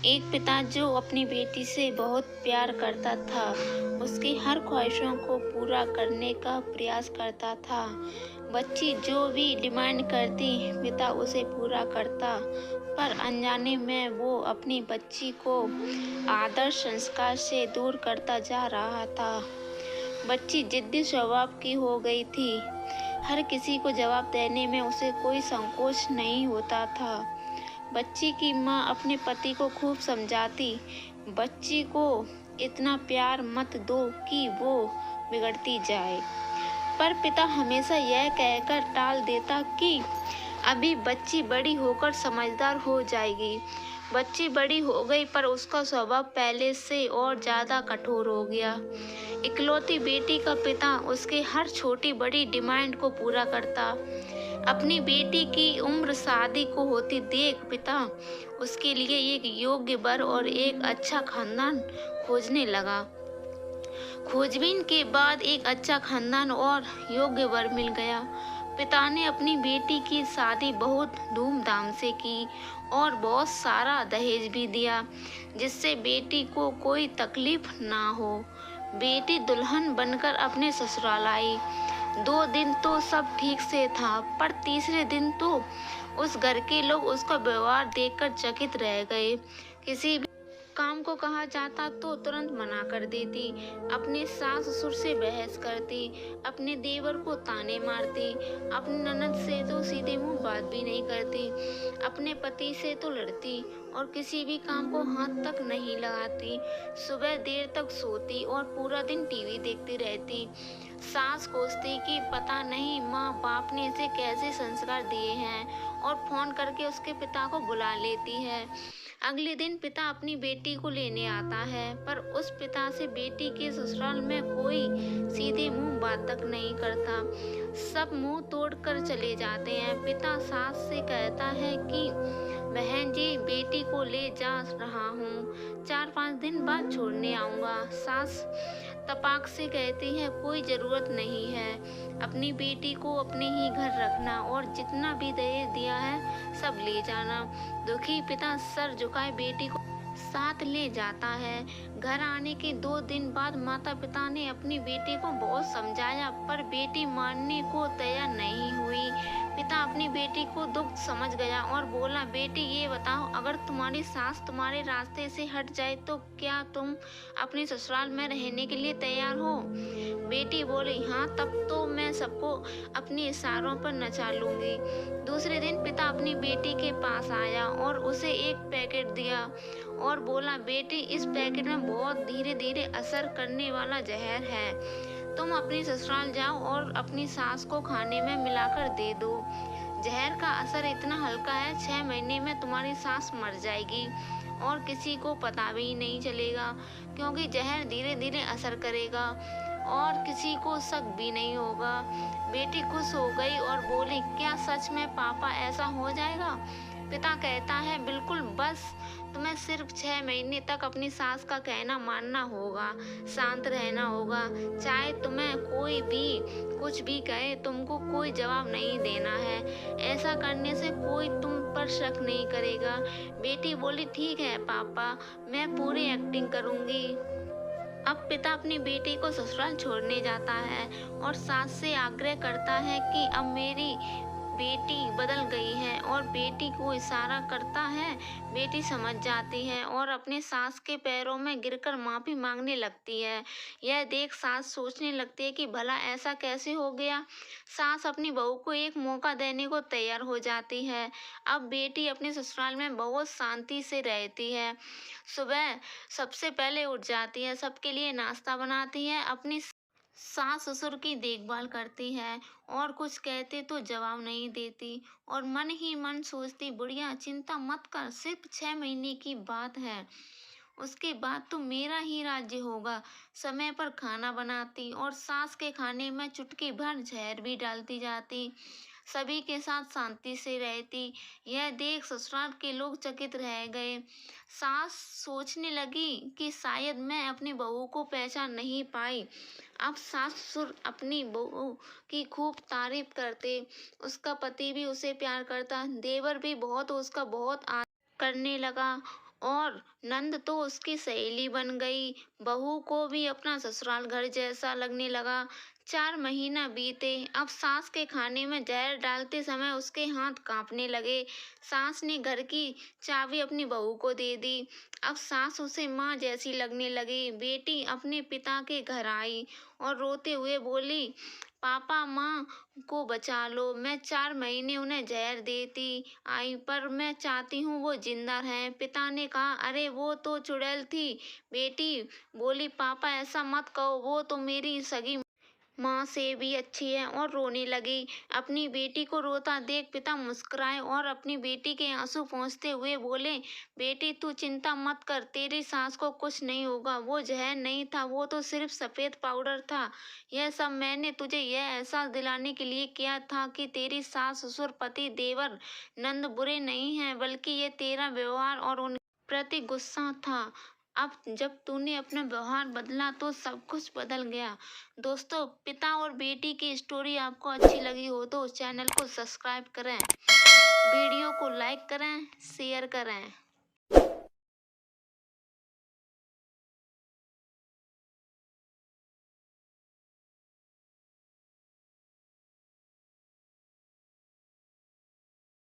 एक पिता जो अपनी बेटी से बहुत प्यार करता था, उसकी हर ख्वाहिशों को पूरा करने का प्रयास करता था। बच्ची जो भी डिमांड करती, पिता उसे पूरा करता, पर अनजाने में वो अपनी बच्ची को आदर्श संस्कार से दूर करता जा रहा था। बच्ची जिद्दी स्वभाव की हो गई थी। हर किसी को जवाब देने में उसे कोई संकोच नहीं होता था। बच्ची की माँ अपने पति को खूब समझाती, बच्ची को इतना प्यार मत दो कि वो बिगड़ती जाए। पर पिता हमेशा यह कहकर टाल देता कि अभी बच्ची बड़ी होकर समझदार हो जाएगी। बच्ची बड़ी हो गई, पर उसका स्वभाव पहले से और ज्यादा कठोर हो गया। इकलौती बेटी का पिता उसके हर छोटी बड़ी डिमांड को पूरा करता। अपनी बेटी की उम्र शादी को होती देख पिता उसके लिए एक योग्य वर और एक अच्छा खानदान खोजने लगा। खोजबीन के बाद एक अच्छा खानदान और योग्य वर मिल गया। पिता ने अपनी बेटी की शादी बहुत धूमधाम से की और बहुत सारा दहेज भी दिया, जिससे बेटी को कोई तकलीफ ना हो। बेटी दुल्हन बनकर अपने ससुराल आई। 2 दिन तो सब ठीक से था, पर तीसरे दिन तो उस घर के लोग उसका व्यवहार देखकर चकित रह गए। किसी भी काम को कहा जाता तो तुरंत मना कर देती, अपने सास ससुर से बहस करती, अपने देवर को ताने मारती, अपनी ननद से तो सीधे मुंह बात भी नहीं करती, अपने पति से तो लड़ती और किसी भी काम को हाथ तक नहीं लगाती। सुबह देर तक सोती और पूरा दिन टीवी देखती रहती। सास कोसती कि पता नहीं माँ बाप ने इसे कैसे संस्कार दिए हैं, और फोन करके उसके पिता को बुला लेती है। अगले दिन पिता अपनी बेटी को लेने आता है, पर उस पिता से बेटी के ससुराल में कोई सीधे मुंह बात तक नहीं करता। सब मुंह तोड़ कर चले जाते हैं। पिता सास से कहता है कि बहन जी, बेटी को ले जा रहा हूँ, 4-5 दिन बाद छोड़ने आऊंगा। सास तपाक से कहती है कोई जरूरत नहीं है, अपनी बेटी को अपने ही घर रखना और जितना भी दहेज दिया है सब ले जाना। दुखी पिता सर झुकाए बेटी को साथ ले जाता है। घर आने के 2 दिन बाद माता पिता ने अपनी बेटी को बहुत समझाया, पर बेटी मानने को तैयार नहीं हुई। पिता अपनी बेटी को दुख समझ गया और बोला, बेटी ये बताओ, अगर तुम्हारी सास तुम्हारे रास्ते से हट जाए तो क्या तुम अपने ससुराल में रहने के लिए तैयार हो? बेटी बोली, हाँ, तब तो मैं सबको अपने इशारों पर नचा लूंगी। दूसरे दिन पिता अपनी बेटी के पास आया और उसे एक पैकेट दिया और बोला, बेटी, इस पैकेट में बहुत धीरे धीरे असर करने वाला जहर है, तुम अपनी ससुराल जाओ और अपनी सास को खाने में मिलाकर दे दो। जहर का असर इतना हल्का है, 6 महीने में तुम्हारी सास मर जाएगी और किसी को पता भी नहीं चलेगा, क्योंकि जहर धीरे धीरे असर करेगा और किसी को शक भी नहीं होगा। बेटी खुश हो गई और बोली, क्या सच में पापा ऐसा हो जाएगा? पिता कहता है, बिल्कुल, बस तुम्हें सिर्फ 6 महीने तक अपनी सास का कहना मानना होगा, शांत रहना होगा। चाहे तुम्हें कोई भी कुछ भी कहे, तुमको कोई जवाब नहीं देना है। ऐसा करने से कोई तुम पर शक नहीं करेगा। बेटी बोली, ठीक है पापा, मैं पूरी एक्टिंग करूंगी। अब पिता अपनी बेटी को ससुराल छोड़ने जाता है और सास से आग्रह करता है कि अब मेरी बेटी बदल गई है, और बेटी को इशारा करता है। बेटी समझ जाती है और अपने सास के पैरों में गिरकर माफी मांगने लगती है। यह देख सास सोचने लगती है कि भला ऐसा कैसे हो गया। सास अपनी बहू को एक मौका देने को तैयार हो जाती है। अब बेटी अपने ससुराल में बहुत शांति से रहती है। सुबह सबसे पहले उठ जाती है, सबके लिए नाश्ता बनाती है, अपनी सास ससुर की देखभाल करती है और कुछ कहते तो जवाब नहीं देती, और मन ही मन सोचती, बुढ़िया चिंता मत कर, सिर्फ 6 महीने की बात है, उसके बाद तो मेरा ही राज्य होगा। समय पर खाना बनाती और सास के खाने में चुटकी भर जहर भी डालती जाती। सभी के साथ शांति से रहती। यह देख ससुराल के लोग चकित रह गए। सास सोचने लगी कि शायद मैं अपनी बहू को पहचान नहीं पाई। अब सास ससुर अपनी बहू की खूब तारीफ करते, उसका पति भी उसे प्यार करता, देवर भी बहुत उसका बहुत आदर करने लगा और नंद तो उसकी सहेली बन गई। बहू को भी अपना ससुराल घर जैसा लगने लगा। 4 महीना बीते। अब सास के खाने में जहर डालते समय उसके हाथ कांपने लगे। सास ने घर की चाबी अपनी बहू को दे दी। अब सास उसे माँ जैसी लगने लगी। बेटी अपने पिता के घर आई और रोते हुए बोली, पापा माँ को बचा लो। मैं 4 महीने उन्हें जहर देती आई, पर मैं चाहती हूँ वो जिंदा रहें। पिता ने कहा, अरे वो तो चुड़ैल थी। बेटी बोली, पापा ऐसा मत कहो, वो तो मेरी सगी माँ से भी अच्छी है, और रोने लगी। अपनी बेटी को रोता देख पिता मुस्कुराए और अपनी बेटी के आंसू पोंछते हुए बोले, बेटी तू चिंता मत कर, तेरी सास को कुछ नहीं होगा। वो जहर नहीं था, वो तो सिर्फ सफेद पाउडर था। यह सब मैंने तुझे यह एहसास दिलाने के लिए किया था कि तेरी सास, ससुर, पति, देवर, नंद बुरे नहीं हैं, बल्कि ये तेरा व्यवहार और उन प्रति गुस्सा था। अब जब तूने अपना व्यवहार बदला तो सब कुछ बदल गया। दोस्तों, पिता और बेटी की स्टोरी आपको अच्छी लगी हो तो चैनल को सब्सक्राइब करें, वीडियो को लाइक करें, शेयर करें।